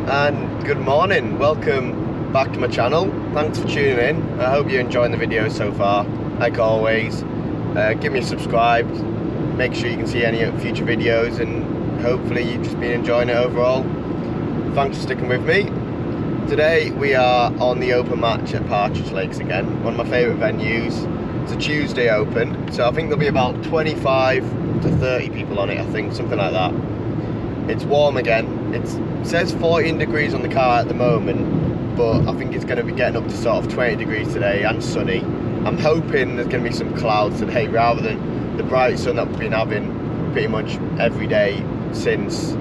and good morning. Welcome back to my channel. Thanks for tuning in. I hope you're enjoying the video so far. Like always, give me a subscribe, make sure you can see any future videos, and hopefully you've just been enjoying it overall. Thanks for sticking with me. Today we are on the open match at Partridge Lakes again, one of my favourite venues. It's a Tuesday open, so I think there'll be about 25 to 30 people on it, I think, something like that. It's warm again. It says 14 degrees on the car at the moment, but I think it's going to be getting up to sort of 20 degrees today and sunny. I'm hoping there's going to be some clouds today rather than the bright sun that we've been having pretty much every day since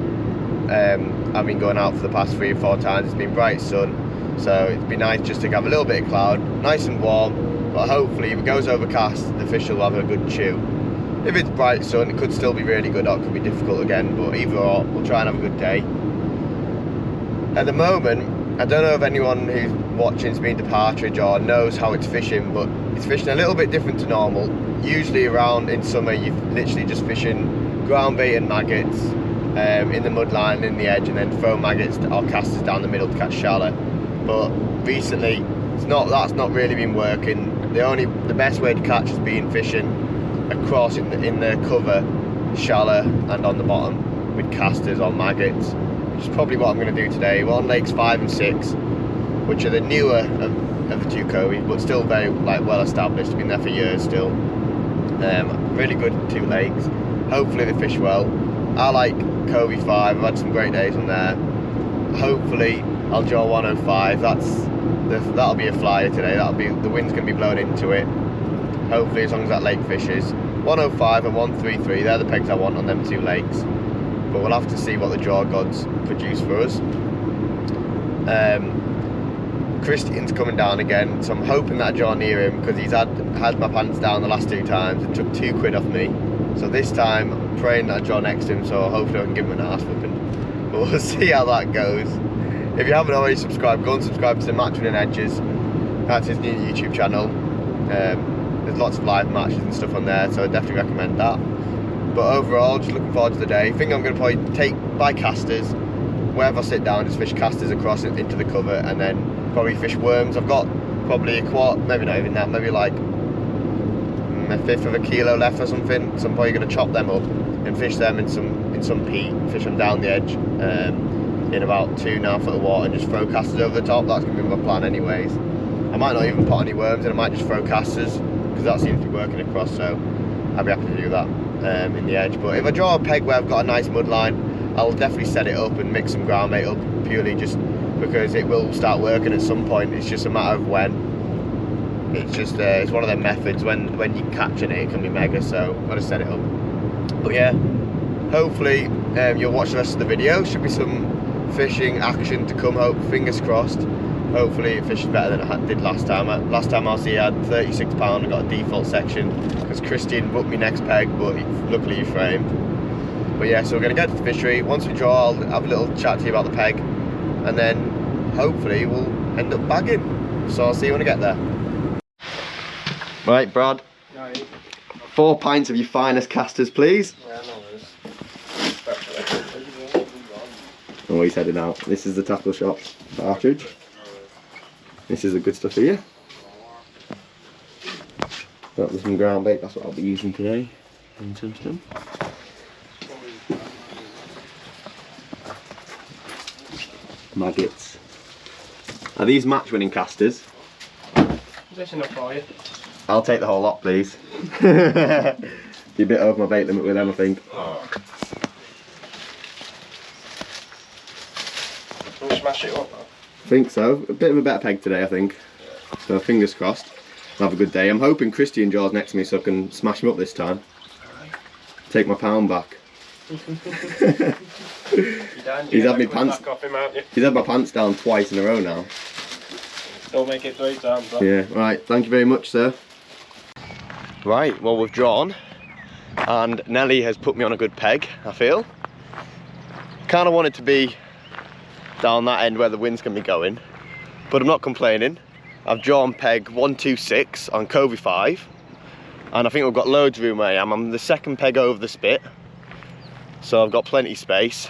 I've been going out for the past 3 or 4 times. It's been bright sun, so it'd be nice just to have a little bit of cloud, nice and warm, but hopefully if it goes overcast the fish will have a good chew. If it's bright sun, it could still be really good, or it could be difficult again, but either or, we'll try and have a good day. At the moment, I don't know if anyone who's watching has been to Partridge or knows how it's fishing, but it's fishing a little bit different to normal. Usually around in summer, you're literally just fishing ground bait and maggots in the mud line, in the edge, and then throw maggots or casters down the middle to catch shallow. But recently, that's not really been working. The best way to catch has been fishing across in the cover, shallow and on the bottom with casters or maggots, which is probably what I'm going to do today. We're on lakes 5 and 6, which are the newer of the 2 coveys, but still very well established, been there for years still. Really good 2 lakes. Hopefully they fish well. I like Covey 5, I've had some great days on there. Hopefully I'll draw 105, that'll be a flyer today. The wind's going to be blowing into it. Hopefully, as long as that lake fishes. 105 and 133, they're the pegs I want on them 2 lakes. But we'll have to see what the draw gods produce for us. Kristian's coming down again, so I'm hoping that I draw near him, because he's had my pants down the last 2 times and took 2 quid off me. So this time, I'm praying that I draw next to him, so hopefully I can give him an arse whipping. But we'll see how that goes. If you haven't already subscribed, go and subscribe to the Match Winning Edges. That's his new YouTube channel. There's lots of live matches and stuff on there, so I definitely recommend that. But overall, just looking forward to the day. I think I'm going to probably buy casters. Wherever I sit down, just fish casters across into the cover, and then probably fish worms. I've got probably a quart, maybe not even that, maybe like a 1/5 of a kilo left or something. So I'm probably going to chop them up and fish them in some peat, fish them down the edge in about 2.5 foot of water, and just throw casters over the top. That's going to be my plan anyways. I might not even put any worms in, I might just throw casters, because that seems to be working across, so I'll be happy to do that in the edge. But if I draw a peg where I've got a nice mud line, I'll definitely set it up and mix some ground bait up, purely just because it will start working at some point. It's just a matter of when. It's just it's one of them methods, when you're catching it can be mega, so I've got to set it up. But yeah, hopefully you'll watch the rest of the video. Should be some fishing action to come, fingers crossed. Hopefully it fishes better than I did last time. Last time I had 36 pound, I got a default section because Kristian booked me next peg, but luckily he framed. But yeah, so we're going to get to the fishery. Once we draw, I'll have a little chat to you about the peg, and then hopefully we'll end up bagging. So I'll see you when I get there. Right, Brad. 4 pints of your finest casters, please. Yeah, no worries. Oh, he's heading out. This is the tackle shop, Partridge. This is the good stuff here. Got some ground bait, that's what I'll be using today. Maggots. Are these match winning casters? Is this enough for you? I'll take the whole lot, please. Be a bit over my bait limit with them, I think. Oh. Can you smash it up? I think so. A bit of a better peg today, I think. So fingers crossed. I'll have a good day. I'm hoping Kristian draws next to me so I can smash him up this time. Take my pound back. He's had my pants. He's had my pants down twice in a row now. Don't make it 3 times. Though. Yeah. Right. Thank you very much, sir. Right. Well, we've drawn, and Nelly has put me on a good peg. I feel. Kind of wanted to be down that end where the wind's going to be going, but I'm not complaining. I've drawn peg 126 on Covey 5, and I think we've got loads of room where I am. I'm the second peg over the spit, so I've got plenty of space.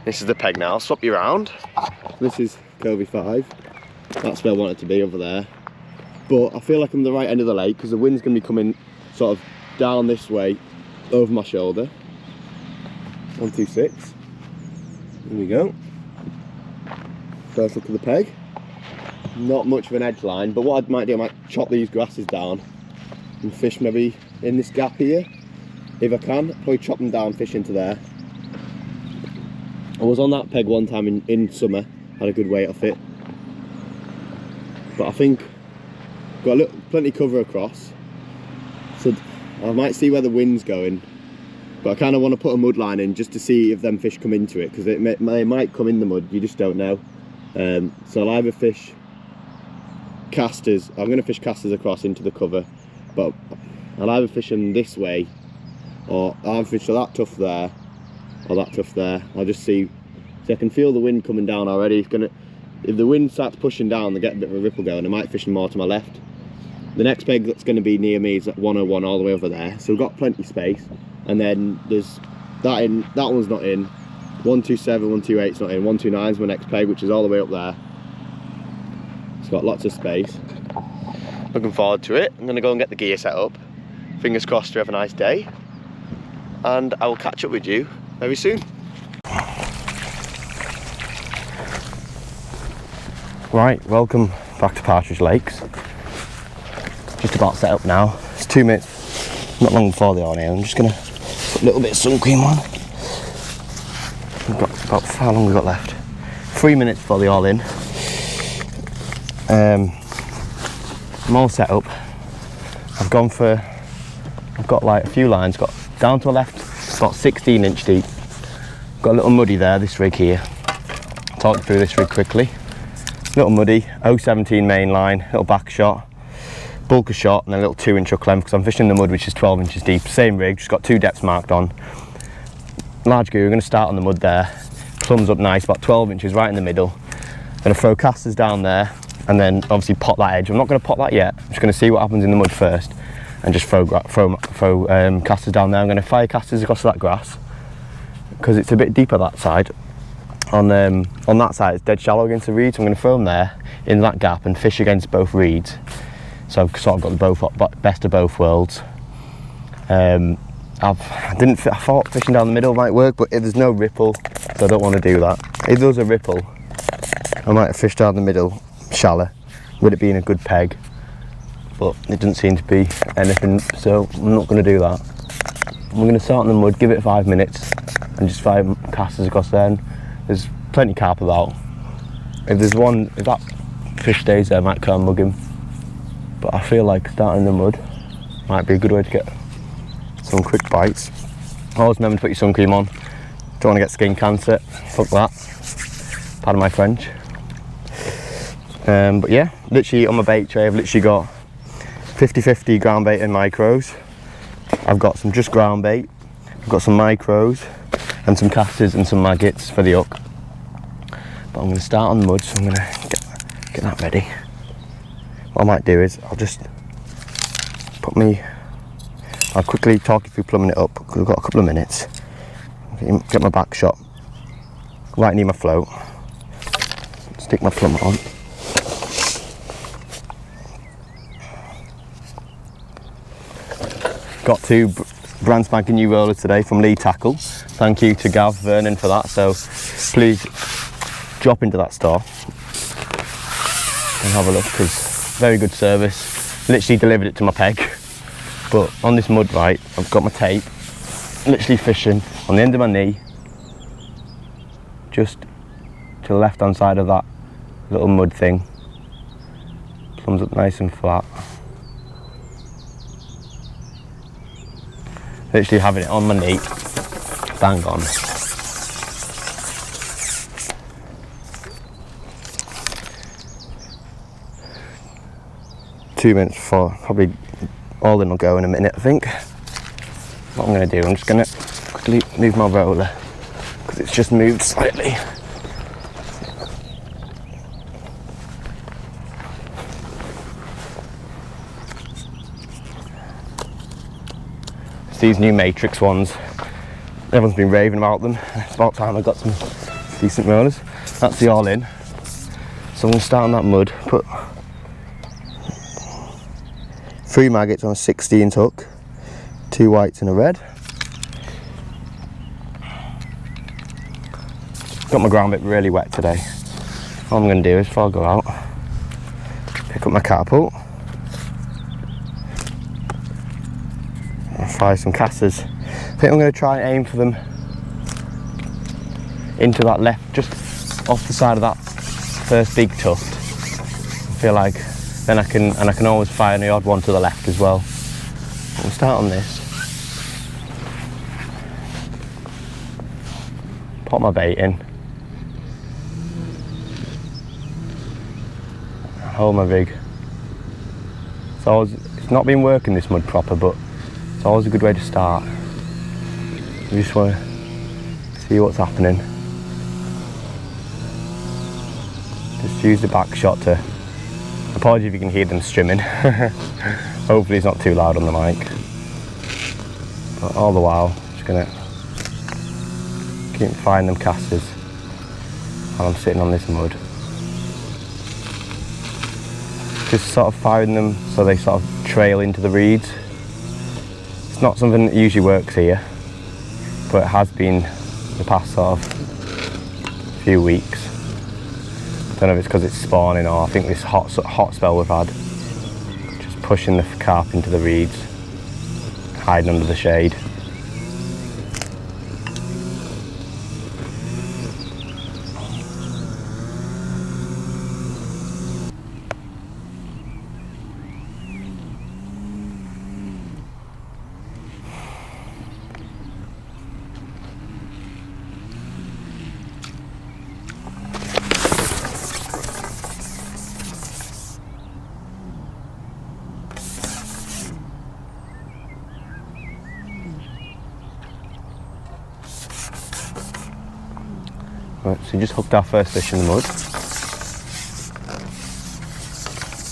This is the peg now. I'll swap you around. This is Covey 5. That's where I want it to be, over there. But I feel like I'm the right end of the lake because the wind's going to be coming sort of down this way over my shoulder. 126. There we go. First look at the peg. Not much of an edge line, but what I might do, I might chop these grasses down and fish maybe in this gap here. If I can, probably chop them down, fish into there. I was on that peg one time in summer, had a good weight off it. But I think got plenty cover across, so I might see where the wind's going. But I kind of want to put a mud line in just to see if them fish come into it, because they might come in the mud, you just don't know. So I'll either fish casters, I'm going to fish casters across into the cover, but I'll either fish them this way, or I'll fish that tuff there, or that tuff there. I'll just see I can feel the wind coming down already. It's gonna, if the wind starts pushing down, they get a bit of a ripple going. I might fish them more to my left. The next peg that's going to be near me is at 101 all the way over there, so we've got plenty of space. And then there's that one's not in. 127, 128's not in. 129's my next peg, which is all the way up there. It's got lots of space. Looking forward to it. I'm going to go and get the gear set up. Fingers crossed you have a nice day. And I will catch up with you very soon. Right, welcome back to Partridge Lakes. Just about set up now. It's 2 minutes, not long before the on here. I'm just going to put a little bit of sun cream on. We've got about, how long we've got left? 3 minutes before the all in. I'm all set up. I've got like a few lines. Got down to the left, about 16 inch deep. Got a little muddy there, this rig here. I'll talk you through this rig quickly. Little muddy, 017 main line, little back shot, bulker shot, and a little 2 inch hook length because I'm fishing in the mud, which is 12 inches deep. Same rig, just got 2 depths marked on. Large gear, we're going to start on the mud there. Plums up nice, about 12 inches right in the middle. Going to throw casters down there and then obviously pot that edge. I'm not going to pot that yet. I'm just going to see what happens in the mud first and just throw casters down there. I'm going to fire casters across that grass because it's a bit deeper that side. On that side it's dead shallow against the reeds, so I'm going to throw them there in that gap and fish against both reeds. So I've sort of got the best of both worlds. I thought fishing down the middle might work, but if there's no ripple, so I don't want to do that. If there was a ripple, I might have fished down the middle shallow with it being a good peg, but it doesn't seem to be anything, so I'm not going to do that. I'm going to start in the mud, give it 5 minutes and just fire casters across there. And there's plenty of carp about. If that fish stays there, I might try and mug him. But I feel like starting in the mud might be a good way to get some quick bites. Always remember to put your sun cream on. Don't want to get skin cancer. Fuck that. Pardon my French. But yeah, literally on my bait tray, I've literally got 50-50 ground bait and micros. I've got some just ground bait. I've got some micros and some casters and some maggots for the hook. But I'm going to start on the mud, so I'm going to get that ready. What I might do is I'll just I'll quickly talk you through plumbing it up because we've got a couple of minutes. Get my back shot right near my float. Stick my plumber on. Got 2 brand spanking new rollers today from Lee Tackle. Thank you to Gav Vernon for that, so please drop into that store and have a look because very good service. Literally delivered it to my peg. But on this mud, right, I've got my tape, literally fishing on the end of my knee, just to the left hand side of that little mud thing. Plums up nice and flat. Literally having it on my knee, bang on. Two minutes before, probably all in will go in a minute, I think. What I'm going to do, I'm just going to quickly move my roller because it's just moved slightly. It's these new Matrix ones. Everyone's been raving about them. It's about time I got some decent rollers. That's the all in. So I'm going to start on that mud, put 3 maggots on a 16 hook, 2 whites and a red. Got my ground bit really wet today. All I'm going to do is, before I go out, pick up my catapult and fire some casters. I think I'm going to try and aim for them into that left, just off the side of that first big tuft. I feel like then I can always fire the odd one to the left as well. We'll start on this. Pop my bait in. Hold my rig. It's not been working this mud proper, but it's always a good way to start. You just want to see what's happening. Just use the back shot to. Apologies if you can hear them strimming. Hopefully it's not too loud on the mic. But all the while, just gonna keep firing them casters while I'm sitting on this mud. Just sort of firing them so they sort of trail into the reeds. It's not something that usually works here, but it has been the past sort of few weeks. I don't know if it's because it's spawning or I think this hot spell we've had, just pushing the carp into the reeds, hiding under the shade. Right, so we just hooked our first fish in the mud.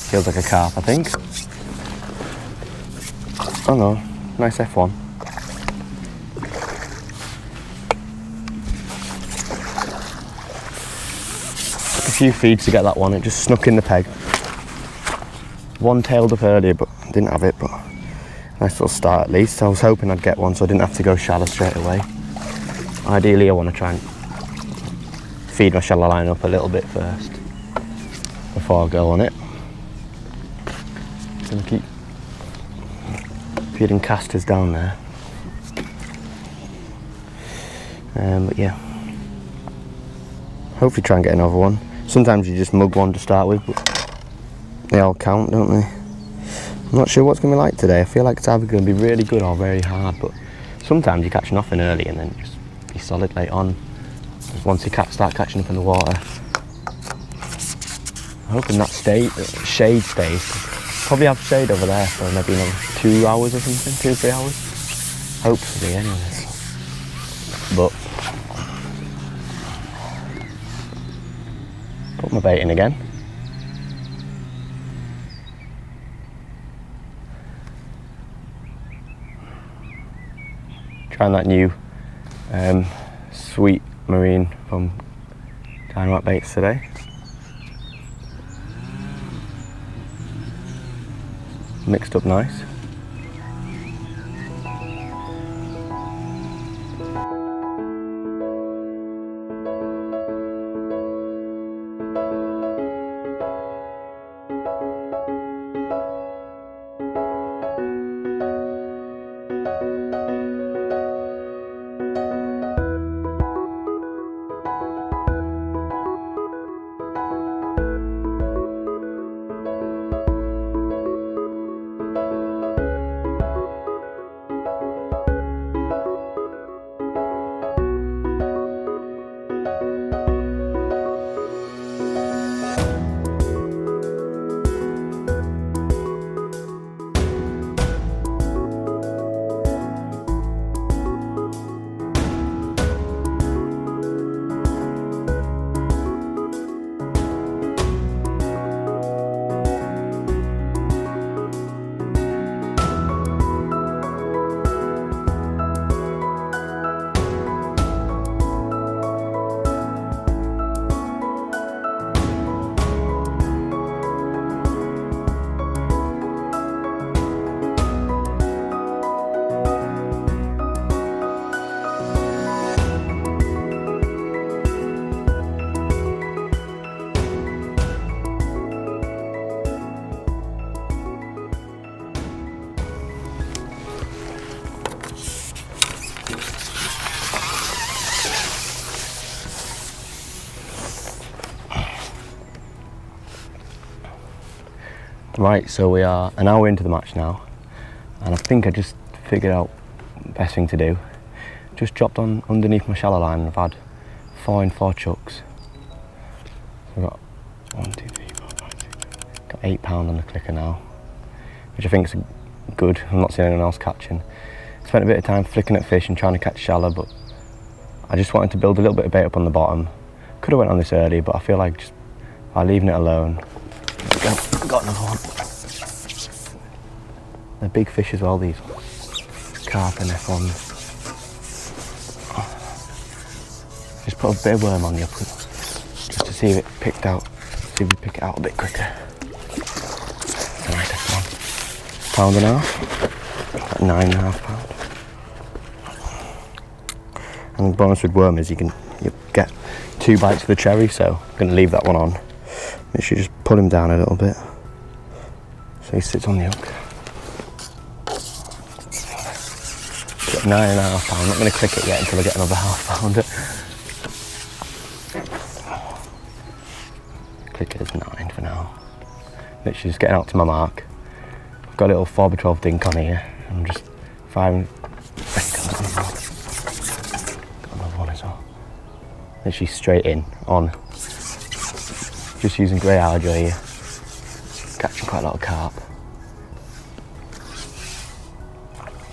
Feels like a carp, I think. Oh no, nice F1. Took a few feeds to get that one, it just snuck in the peg. One tailed up earlier, but didn't have it, but nice little start at least. I was hoping I'd get one so I didn't have to go shallow straight away. Ideally I want to try and feed my shallow line up a little bit first before I go on it. Gonna keep feeding casters down there. But yeah, hopefully try and get another one. Sometimes you just mug one to start with, but they all count, don't they? I'm not sure what's going to be like today. I feel like it's either going to be really good or very hard, but sometimes you catch nothing early and then just be solid late on. Once you start catching up in the water. I'm hoping that shade stays. Probably have shade over there for maybe another 2 hours or something, 2 or 3 hours. Hopefully anyway. But put my bait in again. Trying that new sweet marine from Dynamite Baits today. Mixed up nice. Right, so we are an hour into the match now, and I think I just figured out the best thing to do. Just dropped on underneath my shallow line, and I've had 4 in 4 chucks. So I've got 1, 2, 3, 4, 5, 6, got £8 on the clicker now, which I think is good. I'm not seeing anyone else catching. Spent a bit of time flicking at fish and trying to catch shallow, but I just wanted to build a little bit of bait up on the bottom. Could have went on this early, but I feel like just by leaving it alone. Got another one. They're big fish as well, these carp and F1s. Just put a bit of worm on the hook just to see if it picked out, see if we pick it out a bit quicker. Nice F1. £1.5, about £9.5. And the bonus with worm is you get 2 bites of the cherry, so I'm going to leave that one on. Make sure you just pull him down a little bit so he sits on the hook. Got £9.5. I'm not going to click it yet until I get another £0.5 Click it as 9 for now. Literally just getting out to my mark. I've got a little 4x12 dink on here. I'm just firing. Got another one as well. Literally straight in, on. Just using grey algae here. Catching quite a lot of carp.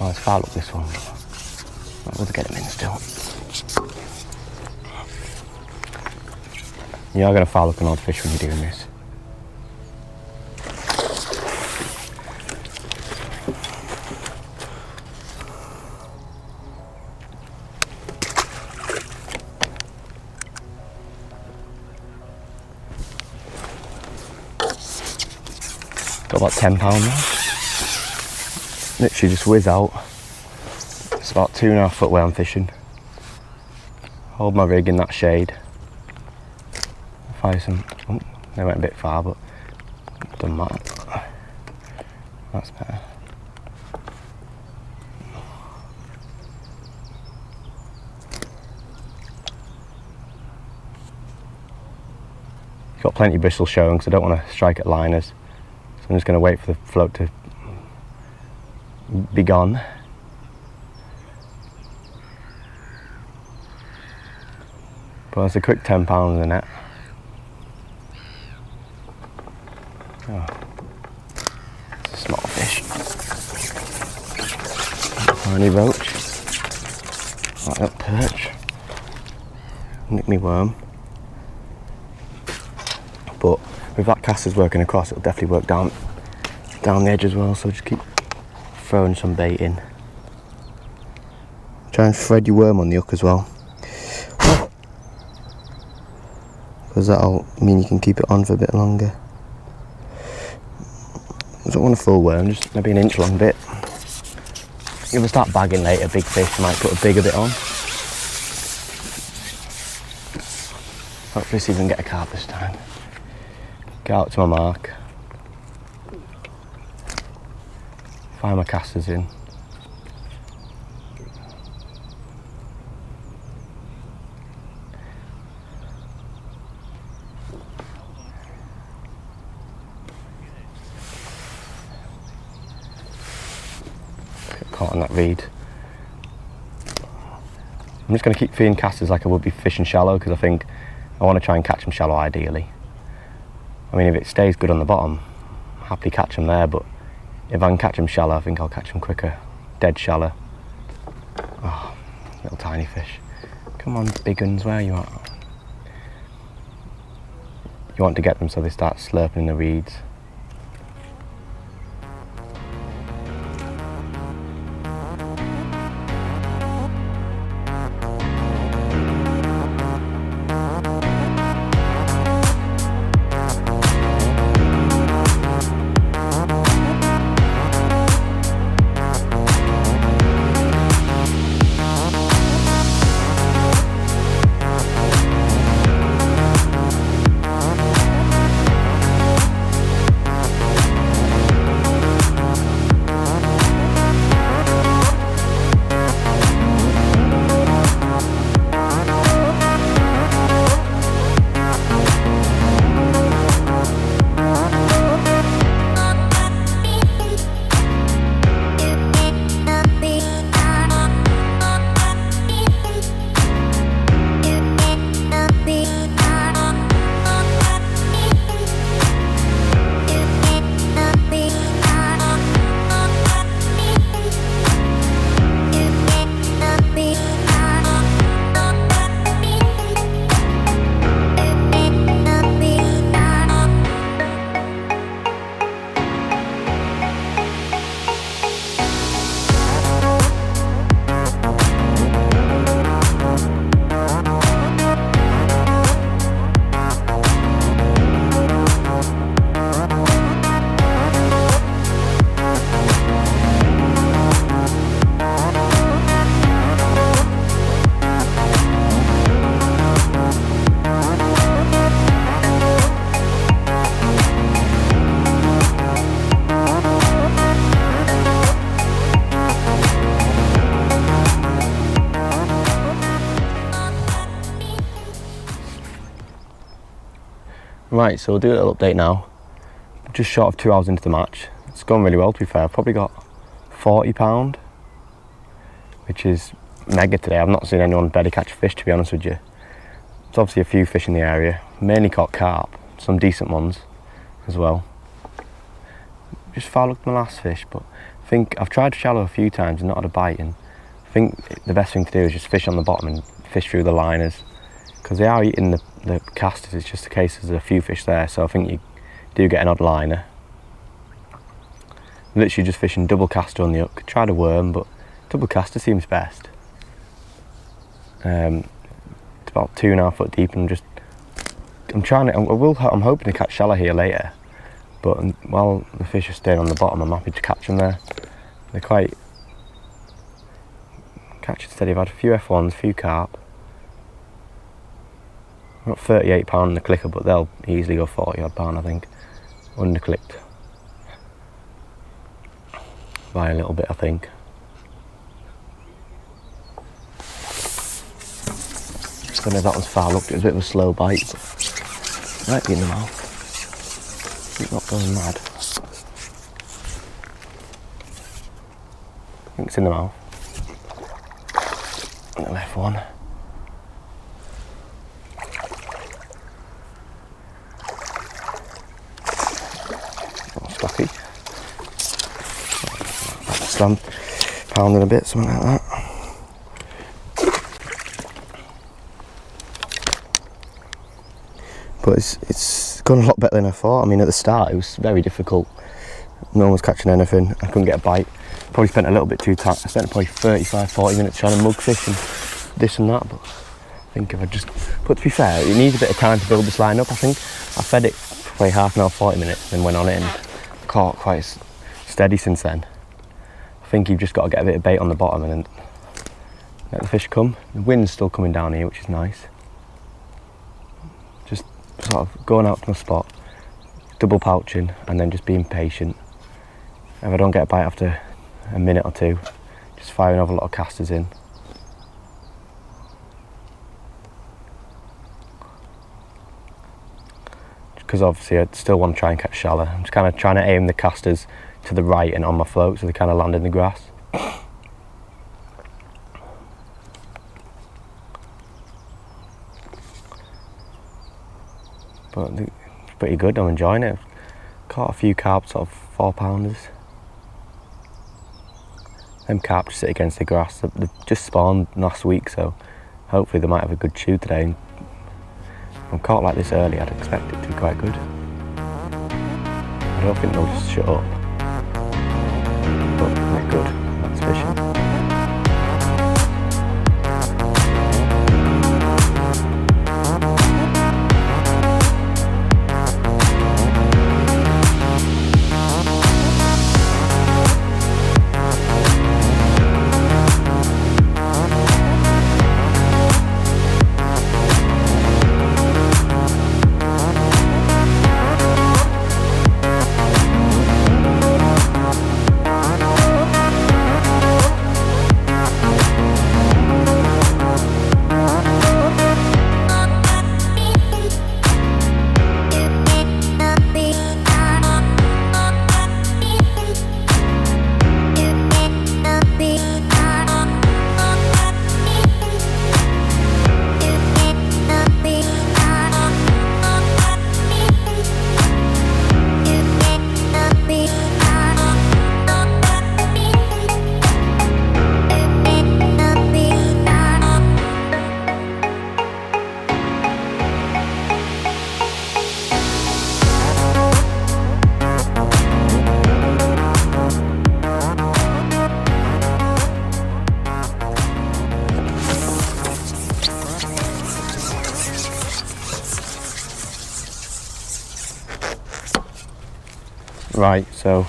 Well, let's foul up this one. Might be able to get him in still. You are going to foul up an odd fish when you're doing this. Got about £10 now. Literally just whiz out. It's about 2.5 foot where I'm fishing. Hold my rig in that shade. Fire some. Oh, they went a bit far, but doesn't matter. That's better. Got plenty of bristles showing because I don't want to strike at liners. So I'm just going to wait for the float to be gone. But it's a quick £10 in the net. Oh, it's a small fish. Tiny roach. Like that perch. Nick me worm. But with that caster's working across, it'll definitely work down the edge as well. So just keep throwing some bait in. Try and thread your worm on the hook as well, because that'll mean you can keep it on for a bit longer. I don't want a full worm, just maybe an inch long bit. If I start bagging later, big fish, I might put a bigger bit on. Hopefully see if we can get a carp this time. Get out to my mark. Fire my casters in. Caught on that reed. I'm just going to keep feeding casters like I would be fishing shallow, because I think I want to try and catch them shallow ideally. I mean, if it stays good on the bottom, I'll happily catch them there, but if I can catch them shallow, I think I'll catch them quicker. Dead shallow. Oh, little tiny fish. Come on, big uns, where are you at? You want to get them so they start slurping in the reeds. Right, so we'll do a little update now. Just short of 2 hours into the match. It's gone really well, to be fair. I've probably got £40, which is mega today. I've not seen anyone barely catch a fish, to be honest with you. There's obviously a few fish in the area, mainly caught carp, some decent ones as well. Just foul up my last fish, but I think I've tried shallow a few times and not had a bite, and I think the best thing to do is just fish on the bottom and fish through the liners, because they are eating the casters. It's just a case there's a few fish there, so I think you do get an odd liner. Literally just fishing double caster on the hook. Tried a worm, but double caster seems best. It's about 2.5 foot deep, and I'm hoping to catch shallow here later, but while the fish are staying on the bottom, I'm happy to catch them there. They're quite catching steady. I've had a few F1s, a few carp. I've got £38 on the clicker, but they'll easily go 40 odd pound, I think. Underclicked by a little bit, I think. I don't know if that one's foul hooked. It was a bit of a slow bite, but might be in the mouth. It's not going mad. I think it's in the mouth. And the left one. Oh, stocky. Slam pounding a bit, something like that. But it's gone a lot better than I thought. I mean, at the start it was very difficult. No one was catching anything. I couldn't get a bite. Probably spent a little bit too time. I spent probably 35-40 minutes trying to mug fish and this and that. But I think if I just, but to be fair, it needs a bit of time to build this line up. I think I fed it for probably half an hour, 40 minutes, and went on it and caught quite steady since then. I think you've just got to get a bit of bait on the bottom and then let the fish come. The wind's still coming down here, which is nice. Just sort of going out to my spot, double pouching, and then just being patient. If I don't get a bite after a minute or two, just firing over a lot of casters in. Because obviously I still want to try and catch shallow. I'm just kind of trying to aim the casters to the right and on my float so they kind of land in the grass. But it's pretty good, I'm enjoying it. Caught a few carp, sort of 4-pounders. Them carp just sit against the grass. They've just spawned last week, so hopefully they might have a good chew today. If I'm caught like this early, I'd expect it to be quite good. I don't think they'll just shut up. But they're good, that's fishing. Right, so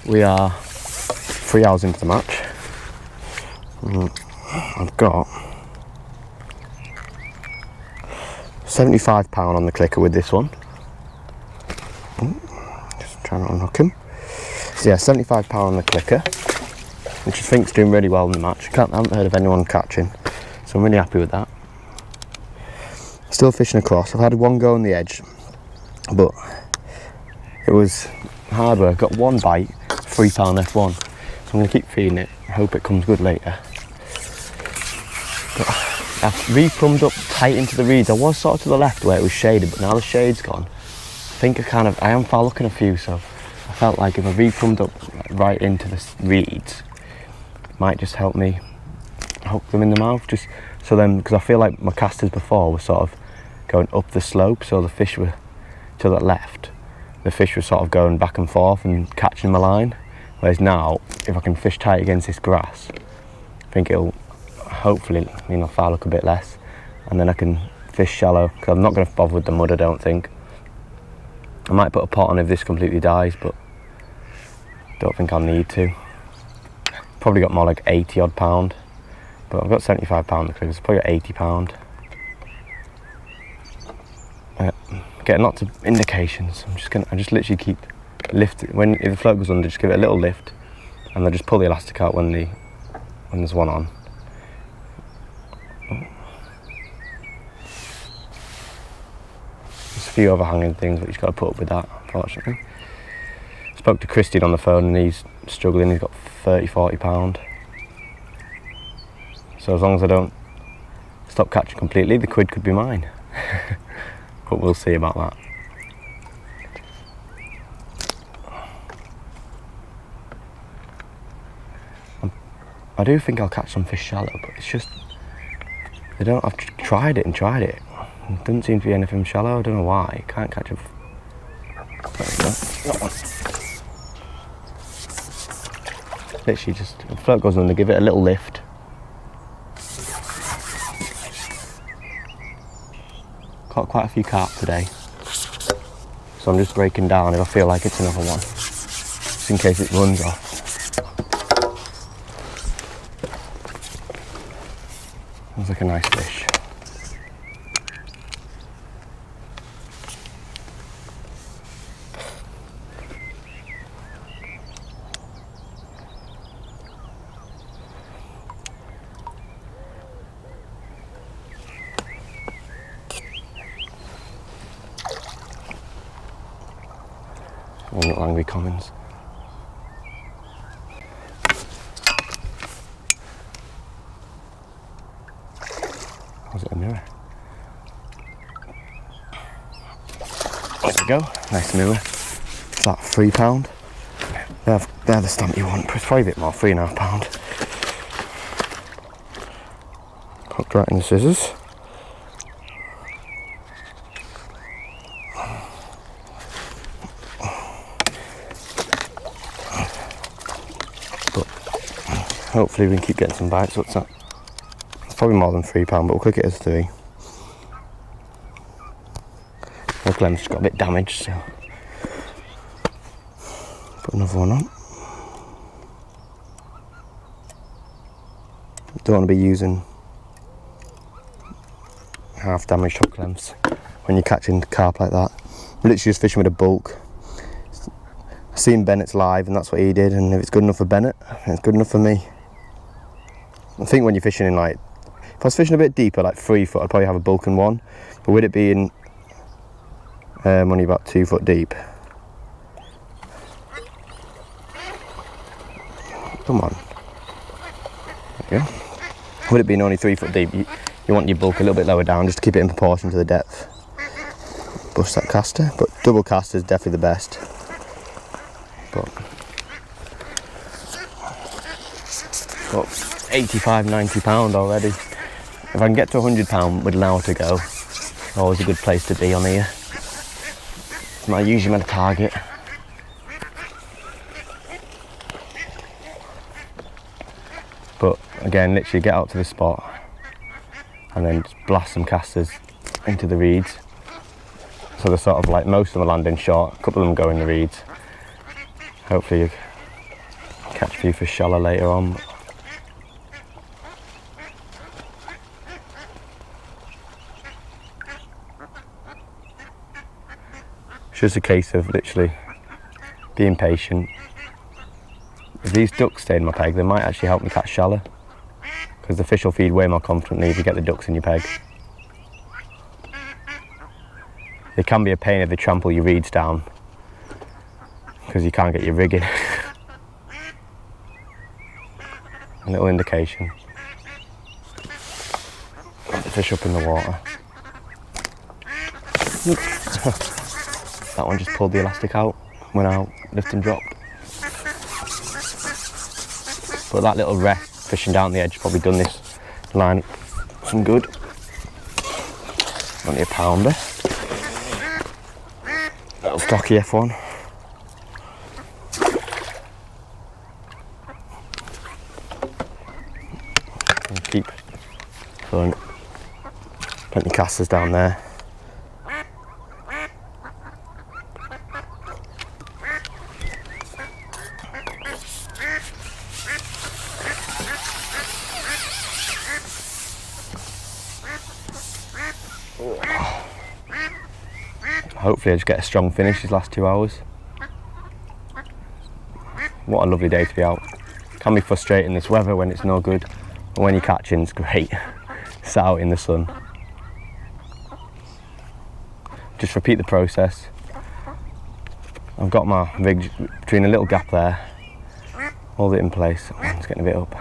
we are 3 hours into the match. I've got £75 on the clicker with this one. Just trying to unhook him. So yeah, £75 on the clicker, which I think's doing really well in the match. I haven't heard of anyone catching, so I'm really happy with that. Still fishing across. I've had one go on the edge, but it was hard work. Got one bite, £3 F1. So I'm going to keep feeding it. I hope it comes good later. But I've re-plumbed up tight into the reeds. I was sort of to the left where it was shaded, but now the shade's gone. I think I am foul looking a few, so I felt like if I re-plumbed up right into the reeds, it might just help me hook them in the mouth. Just so then, because I feel like my casters before were sort of going up the slope, so the fish were to the left. The fish were sort of going back and forth and catching my line. Whereas now, if I can fish tight against this grass, I think it'll hopefully, foul look a bit less, and then I can fish shallow, because I'm not going to bother with the mud, I don't think. I might put a pot on if this completely dies, but don't think I'll need to. Probably got more like 80 odd pound, but I've got 75 pound the clips, probably got 80 pound. Getting lots of indications. I just literally keep lifting. If the float goes under, just give it a little lift, and then just pull the elastic out when there's one on. There's a few overhanging things, but you've got to put up with that, unfortunately. Spoke to Kristian on the phone, and he's struggling. He's got 30-40 pound. So as long as I don't stop catching completely, the quid could be mine. But we'll see about that. I do think I'll catch some fish shallow, but it's just I've tried it. It doesn't seem to be anything shallow. I don't know why. Can't catch a. That one. Literally just the float goes under, give it a little lift. Caught quite a few carp today, so I'm just breaking down if I feel like it's another one, just in case it runs off. Looks like a nice fish. One at Langley Commons. Was it a mirror? There we go, nice mirror. It's like £3. They're the stamp you want, it's probably a bit more, £3.5. Hooked right in the scissors. Hopefully we can keep getting some bites. What's that? It's probably more than £3, but we'll click it as 3. The clem's just got a bit damaged, so put another one on. Don't want to be using half damaged hook clamps when you're catching carp like that. I'm literally just fishing with a bulk. I've seen Bennett's live, and that's what he did, and if it's good enough for Bennett, it's good enough for me. I think when you're fishing in if I was fishing a bit deeper, like 3 foot, I'd probably have a bulking one. But with it being only about 2 foot deep. Come on. There you go. With it being only 3 foot deep, you want your bulk a little bit lower down just to keep it in proportion to the depth. Bust that caster, but double caster is definitely the best. But 85-90 pound already. If I can get to £100 with an hour to go, always a good place to be on here. It's usually my target. But again, literally get out to the spot and then just blast some casters into the reeds. So they're sort of like, most of them are landing short, a couple of them go in the reeds. Hopefully you catch a few fish shallow later on. It's just a case of literally being patient. If these ducks stay in my peg, they might actually help me catch shallow, because the fish will feed way more confidently if you get the ducks in your peg. They can be a pain if they trample your reeds down, because you can't get your rigging. A little indication. Got the fish up in the water. That one just pulled the elastic out, went out, lift and dropped. But that little wreck fishing down the edge probably done this line some good. Only a pounder. Little stocky F1. And keep throwing plenty of casters down there. Hopefully I just get a strong finish these last 2 hours. What a lovely day to be out. Can be frustrating this weather when it's no good, but when you're catching it's great. Sat out in the sun. Just repeat the process. I've got my rig between a little gap there. Hold it in place. It's getting a bit up.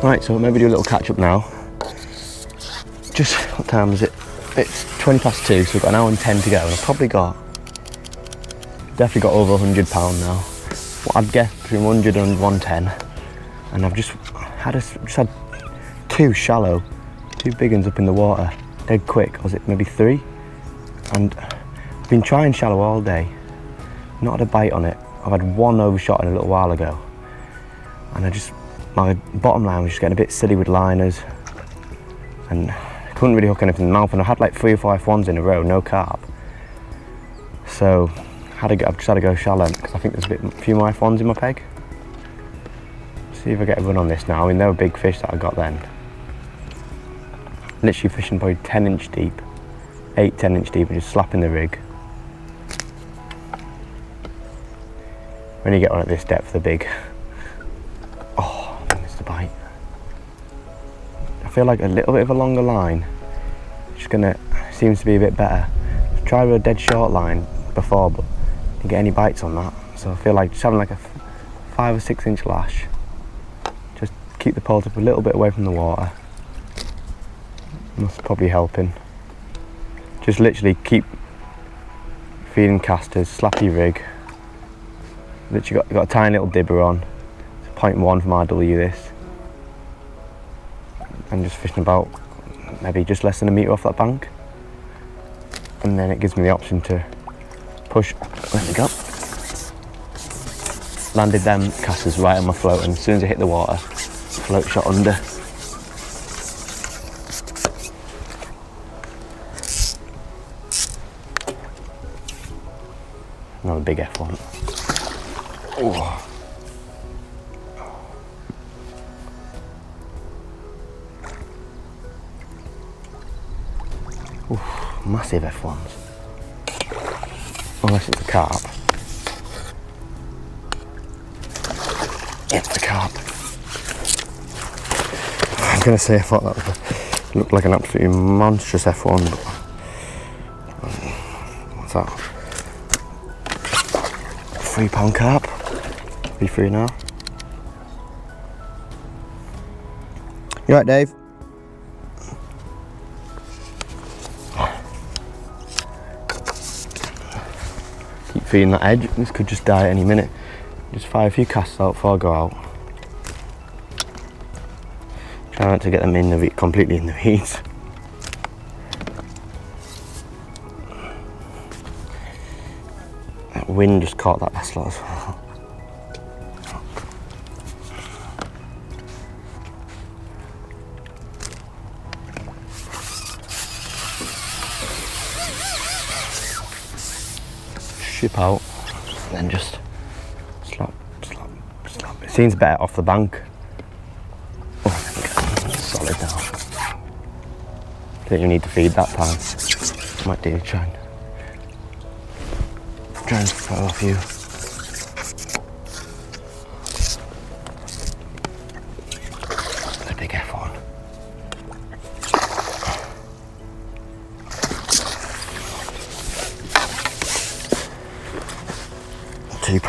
Right, so maybe do a little catch up now. Just, what time is it? It's 20 past 2, so we've got an hour and 10 to go, and I've probably definitely got over £100 now. What I'd guess between 100 and 110, and I've just had two big ones up in the water, dead quick. Was it maybe 3? And I've been trying shallow all day, not had a bite on it. I've had one overshot in a little while ago, and my bottom line was just getting a bit silly with liners, and I couldn't really hook anything in the mouth, and I had like 3 or 4 F1s in a row, no carp. So I've just had to go shallow, because I think there's a few more F1s in my peg. See if I get a run on this now. I mean, they were big fish that I got then. Literally fishing probably 10 inch deep, 10 inch deep, and just slapping the rig. When you get on at this depth, they're big. Oh, I missed a bite. I feel like a little bit of a longer line. Just gonna seems to be a bit better. I've tried with a dead short line before, but didn't get any bites on that. So I feel like just having like a 5 or 6 inch lash, just keep the pole tip a little bit away from the water. That's probably helping. Just literally keep feeding casters, slap your rig. Literally got a tiny little dibber on. It's 0.1 from RW this. And just fishing about maybe just less than a metre off that bank. And then it gives me the option to push. There we go. Landed them casters right on my float, and as soon as I hit the water, float shot under. Another big F1. Oh. Oof, massive F1s. Unless it's a carp. It's the carp. I was going to say I thought that looked like an absolutely monstrous F1, but what's that? £3 carp. Be free now. You right, Dave? Keep feeding that edge. This could just die at any minute. Just fire a few casts out before I go out. Try not to get them in the completely in the weeds. That wind just caught that last lot as well. Ship out, and then just slap. It seems better off the bank. Oh, there we go. Solid now. I think you need to feed that time. Might do try and throw a few. A big F1. £2.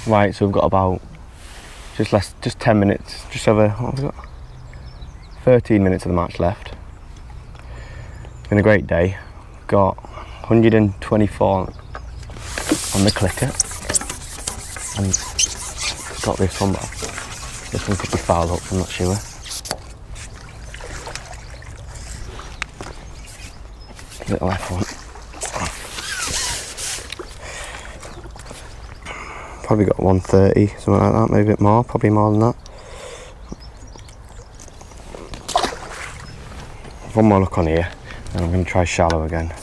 Right, so we've got about just 10 minutes, just over, what have we got? 13 minutes of the match left. It's been a great day. Got 124 on the clicker. And got this one, but this one could be fouled up, I'm not sure. Little F1. Probably got 130, something like that, maybe a bit more, probably more than that. One more look on here, and I'm going to try shallow again.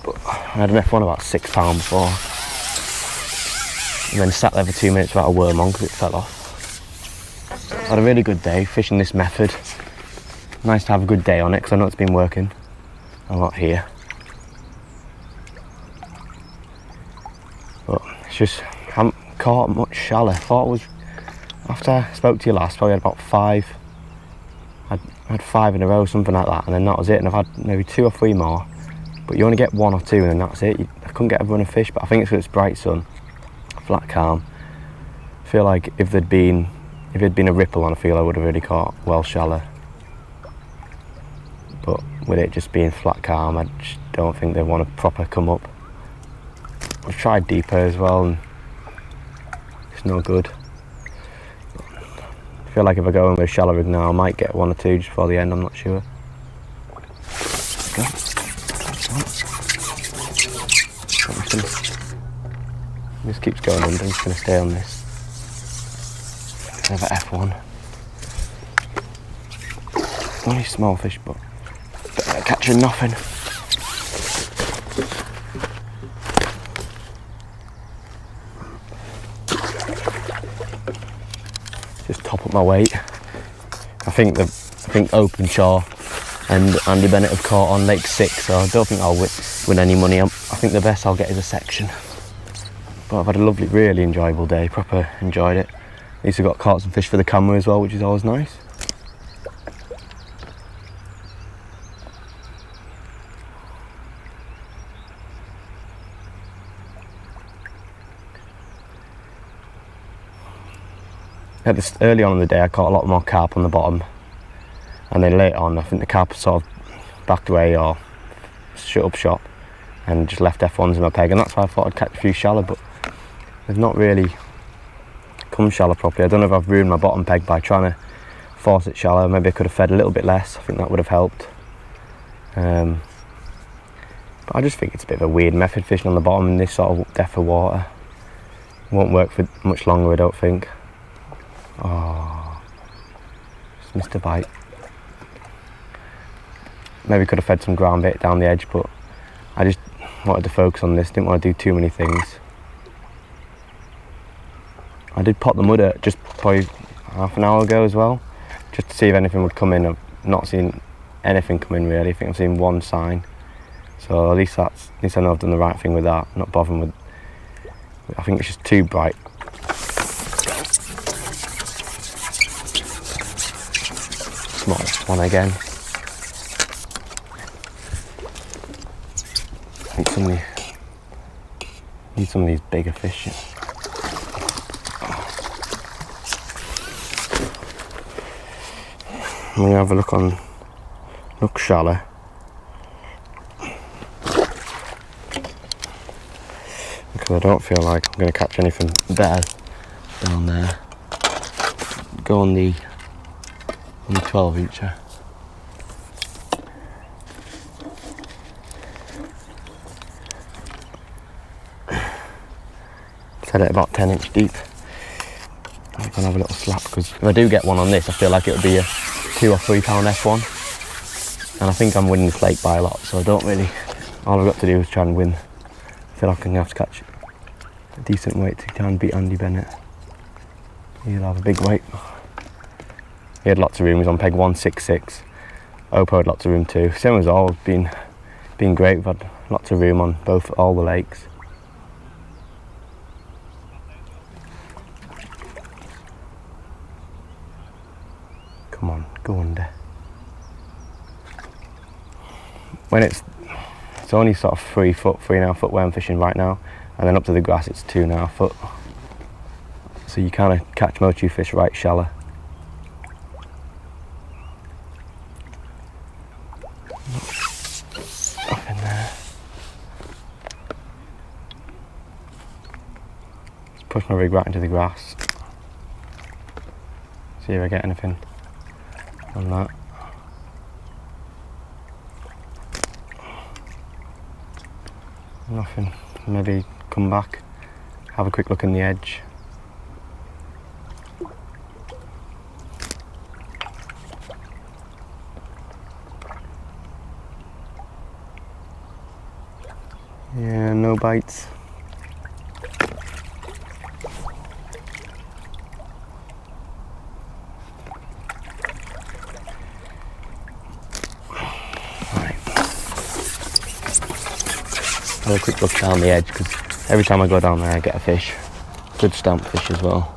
But I had an F1 about £6 before, and then sat there for 2 minutes without a worm on because it fell off. Had a really good day fishing this method. Nice to have a good day on it because I know it's been working a lot here. But it's just, I haven't caught much shallow. Thought it was, after I spoke to you last, probably had about 5. I had 5 in a row, something like that, and then that was it. And I've had maybe 2 or 3 more, but you only get 1 or 2 and then that's it. I couldn't get a run of fish, but I think it's because it's bright sun, flat calm. I feel like if it'd been a ripple on, I feel I would have really caught well shallow. But with it just being flat calm, I just don't think they want to proper come up. I've tried deeper as well and it's no good. I feel like if I go in with a shallow rig now, I might get 1 or 2 just before the end, I'm not sure. This keeps going under, I'm just going to stay on this. Another F1. Only small fish, but catching nothing. Just top up my weight. I think Openshaw and Andy Bennett have caught on Lake 6, so I don't think I'll win any money. I think the best I'll get is a section. But I've had a lovely, really enjoyable day. Proper enjoyed it. At least I got caught some fish for the camera as well, which is always nice. Early on in the day I caught a lot more carp on the bottom, and then later on I think the carp sort of backed away or shut up shop and just left F1s in my peg, and that's why I thought I'd catch a few shallow, but they've not really come shallow properly. I don't know if I've ruined my bottom peg by trying to force it shallow. Maybe I could have fed a little bit less. I think that would have helped. But I just think it's a bit of a weird method fishing on the bottom in this sort of depth of water. It won't work for much longer, I don't think. Oh, just missed a bite. Maybe could have fed some ground bait down the edge, but I just wanted to focus on this, didn't want to do too many things. I did pot the mudder just probably half an hour ago as well, just to see if anything would come in. I've not seen anything come in really. I think I've seen 1 sign, so at least I know I've done the right thing with that, not bothering with. I think it's just too bright. Smallest one again. Need some of these bigger fish. I'm going to have a look shallow. Because I don't feel like I'm going to catch anything better down there. Go on the 12-incher. Set it about 10-inch deep. I'm going to have a little slap, because if I do get one on this, I feel like it would be a 2 or 3 pound F1. And I think I'm winning this lake by a lot, so I don't really, all I've got to do is try and win. I feel like I'm going to have to catch a decent weight to try and beat Andy Bennett. He'll have a big weight. He had lots of room, he was on peg 166. Opo had lots of room too. Same as always, been great. We've had lots of room on all the lakes. Come on, go under. When it's only sort of 3 foot, 3.5 foot where I'm fishing right now, and then up to the grass it's 2.5 foot. So you kind of catch most of your fish right shallow. Up in there. Just push my rig right into the grass. See if I get anything on that. Nothing. Maybe come back, have a quick look in the edge. Yeah, no bites. Have a quick look down the edge, because every time I go down there I get a fish. Good stamp fish as well.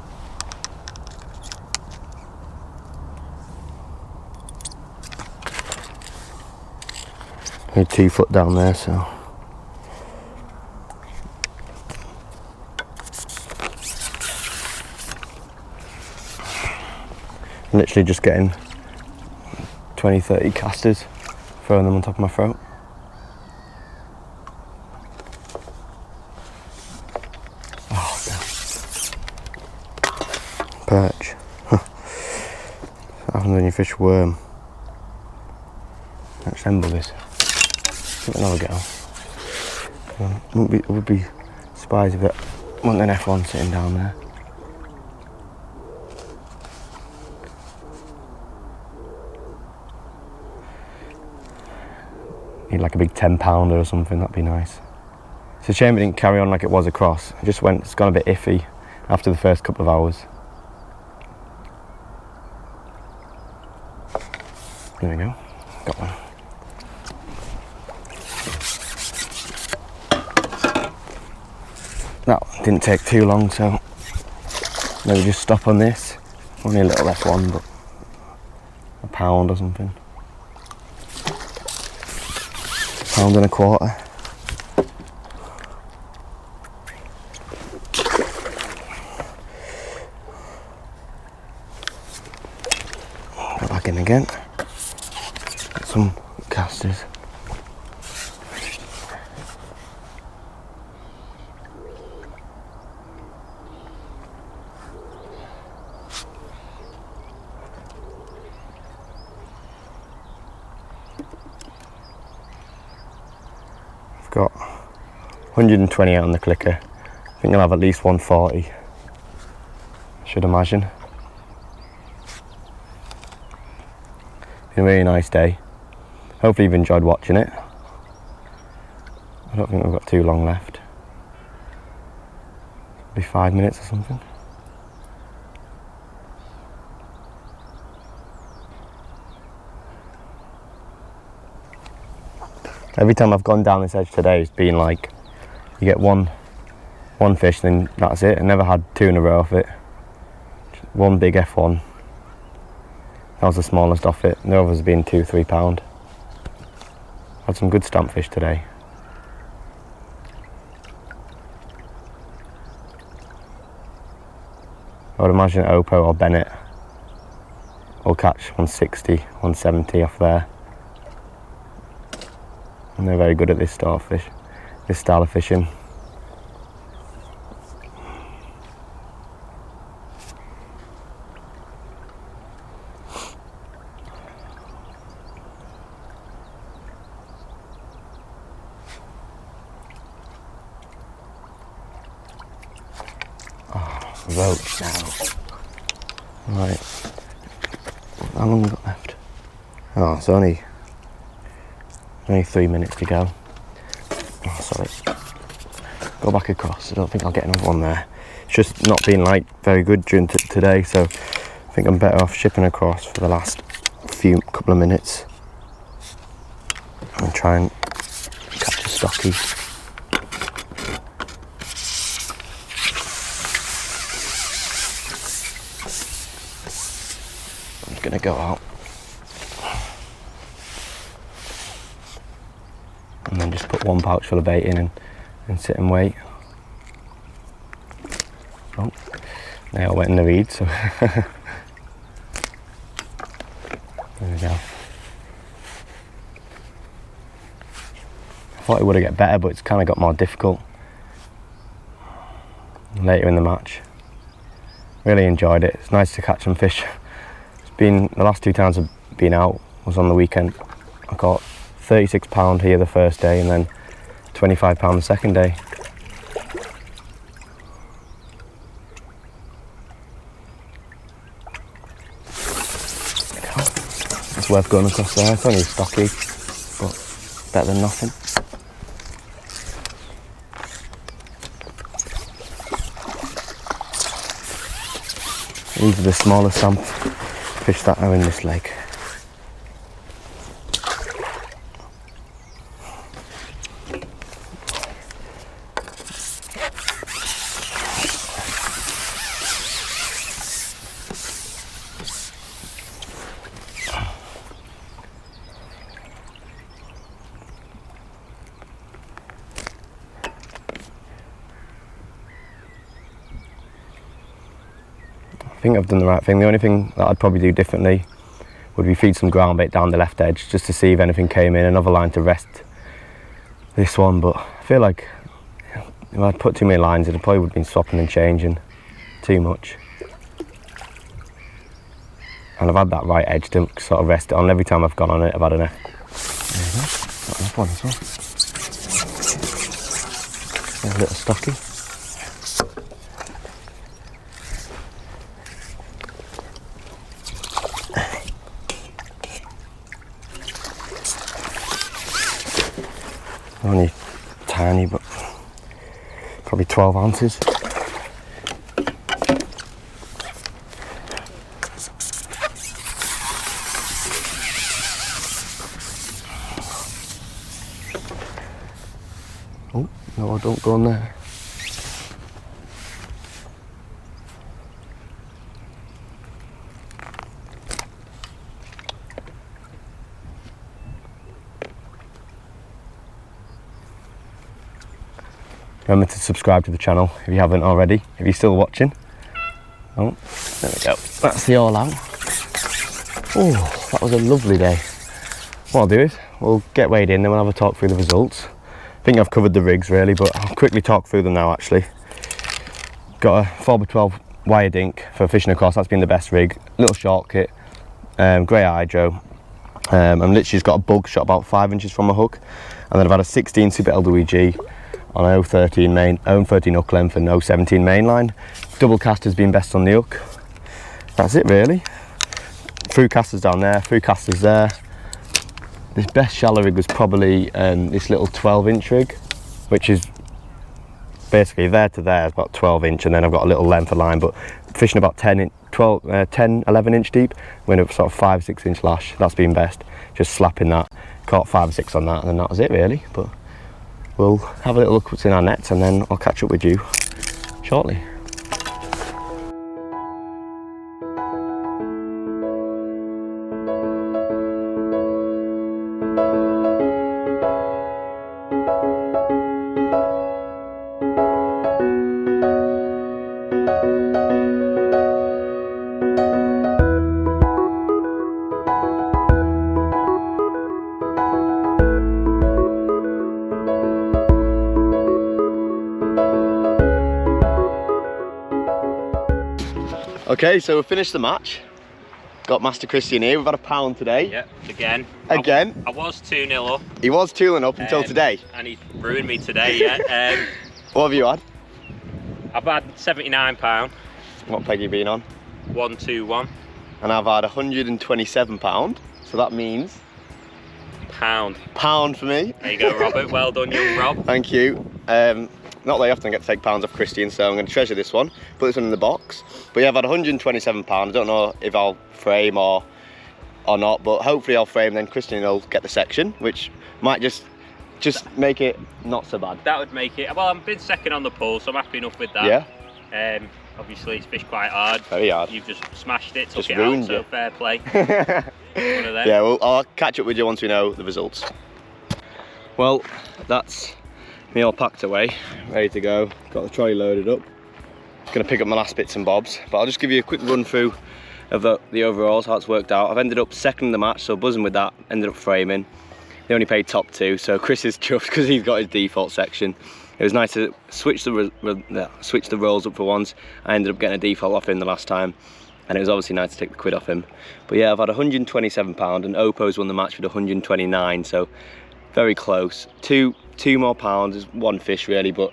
Only 2 foot down there, so. I'm literally just getting 20-30 casters, throwing them on top of my throat. Oh, no. Perch. What happens when you fish worm? That's them buggers. Another go. It would be surprised if it wasn't an F1 sitting down there. Need like a big 10-pounder or something, that'd be nice. It's a shame it didn't carry on like it was across. It's gone a bit iffy after the first couple of hours. There we go, got one. That didn't take too long, so maybe just stop on this. Only a little F1, but a pound or something. £1.25. Go back in again. Got some casters. Got 128 on the clicker. I think I'll have at least 140. Should imagine. Been a really nice day. Hopefully you've enjoyed watching it. I don't think we've got too long left. Maybe 5 minutes or something. Every time I've gone down this edge today, it's been like, you get one fish, then that's it. I never had 2 in a row of it. Just one big F1. That was the smallest off it. The others have been 2-3 pound. Had some good stamp fish today. I would imagine Oppo or Bennett will catch 160, 170 off there. And they're very good at this style of fishing. Oh, roach now. Right. How long have we got left? Oh, it's only 3 minutes to go. Oh, sorry. Go back across. I don't think I'll get another one there. It's just not been like very good during today, so I think I'm better off shipping across for the last couple of minutes and try and catch a stocky. I'm just gonna go out. And then just put 1 pouch full of bait in and sit and wait. Oh, now I went in the reed, so there we go. I thought it would have got better, but it's kind of got more difficult later in the match. Really enjoyed it. It's nice to catch some fish. It's been, the last 2 times I've been out was on the weekend. I caught 36 pound here the first day and then 25 pound the second day. It's worth going across there. It's only stocky, but better than nothing. These are the smaller stamp fish that are in this lake. I think I've done the right thing. The only thing that I'd probably do differently would be feed some ground bait down the left edge just to see if anything came in, another line to rest this one. But I feel like if I'd put too many lines in, it probably would have been swapping and changing too much. And I've had that right edge to sort of rest it on. Every time I've gone on it, I've had an F. There you go. Got another one as well. There's a little stocky. Only tiny, but probably 12 ounces. Oh, no, don't go on there. Remember to subscribe to the channel if you haven't already, if you're still watching. Oh, there we go. That's the all out. Oh, that was a lovely day. What I'll do is, we'll get weighed in, then we'll have a talk through the results. I think I've covered the rigs really, but I'll quickly talk through them now actually. Got a 4x12 wire dink for fishing across, that's been the best rig. Little short kit, grey hydro. I'm literally just got a bug shot about 5 inches from my hook. And then I've had a 16 Super LWG on an 013 hook length and 017 main line. Double caster's been best on the hook. That's it really. Through casters down there, through casters there. This best shallow rig was probably this little 12-inch rig, which is basically there to there, is about 12-inch, and then I've got a little length of line, but fishing about 10, 11 inch deep, when it was sort of 5-6 inch lash, that's been best. Just slapping that, caught 5 or 6 on that, and then that was it really. But we'll have a little look what's in our nets, and then I'll catch up with you shortly. Okay, so we've finished the match. Got Master Kristian here. We've had a pound today. Yep, again. Again? I was 2-0 up. He was 2-0 up until today. And he ruined me today, yeah. What have you had? I've had £79. What peg have you been on? 121. And I've had £127. So that means? Pound for me. There you go, Robert. Well done, young Rob. Thank you. Not that I often get to take pounds off Kristian, so I'm going to treasure this one, put this one in the box. But yeah, I've had £127. I don't know if I'll frame or not, but hopefully I'll frame, then Kristian will get the section, which might just make it not so bad. That would make it. Well, I've been second on the poll, so I'm happy enough with that. Yeah. Obviously, it's fished quite hard. Very hard. You've just smashed it, took Just it ruined out, so you. fair play. One of them. Yeah, well, I'll catch up with you once we know the results. Well, that's me all packed away, ready to go. Got the trolley loaded up. Gonna pick up my last bits and bobs, but I'll just give you a quick run through of the overalls, how it's worked out. I've ended up second in the match, so buzzing with that. Ended up framing. They only paid top 2, so Chris is chuffed because he's got his default section. It was nice to switch the rolls up for once. I ended up getting a default off him the last time, and it was obviously nice to take the quid off him. But yeah, I've had £127, and Opo's won the match with 129, so very close. Two more pounds is one fish really, but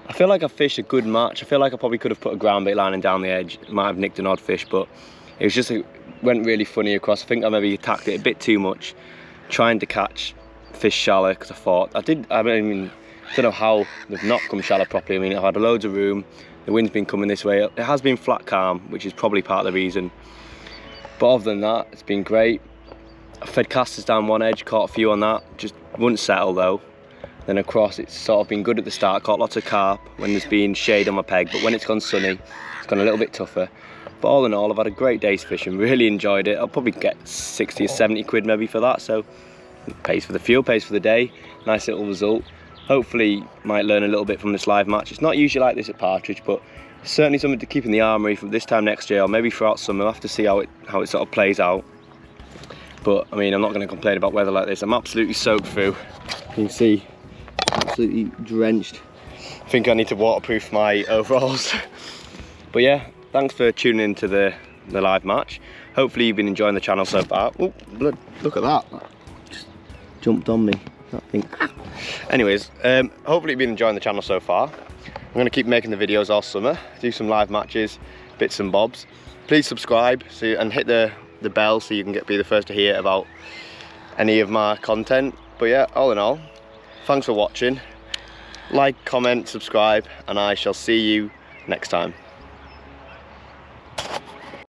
I feel like I fished a good match. I feel like I probably could have put a ground bait line in down the edge. Might have nicked an odd fish, but it was just went really funny across. I think I maybe attacked it a bit too much, trying to catch fish shallow, because I thought I don't know how they've not come shallow properly. I mean, I've had loads of room. The wind's been coming this way. It has been flat calm, which is probably part of the reason. But other than that, it's been great. I fed casters down one edge, caught a few on that. Just wouldn't settle though. Then across, it's sort of been good at the start. Caught lots of carp when there's been shade on my peg, but when it's gone sunny, it's gone a little bit tougher. But all in all, I've had a great day's fishing. Really enjoyed it. I'll probably get 60 or 70 quid maybe for that. So it pays for the fuel, pays for the day. Nice little result. Hopefully might learn a little bit from this live match. It's not usually like this at Partridge, but certainly something to keep in the armoury from this time next year, or maybe throughout summer. We'll have to see how it sort of plays out. But I mean, I'm not going to complain about weather like this. I'm absolutely soaked through. You can see, absolutely drenched. I think I need to waterproof my overalls. But yeah, thanks for tuning into the live match. Hopefully you've been enjoying the channel so far. Oh, blood, look at that. Just jumped on me, that thing. Anyways, hopefully you've been enjoying the channel so far. I'm going to keep making the videos all summer, do some live matches, bits and bobs. Please subscribe and hit the bell so you can be the first to hear about any of my content. But yeah, all in all, thanks for watching. Like, comment, subscribe, and I shall see you next time.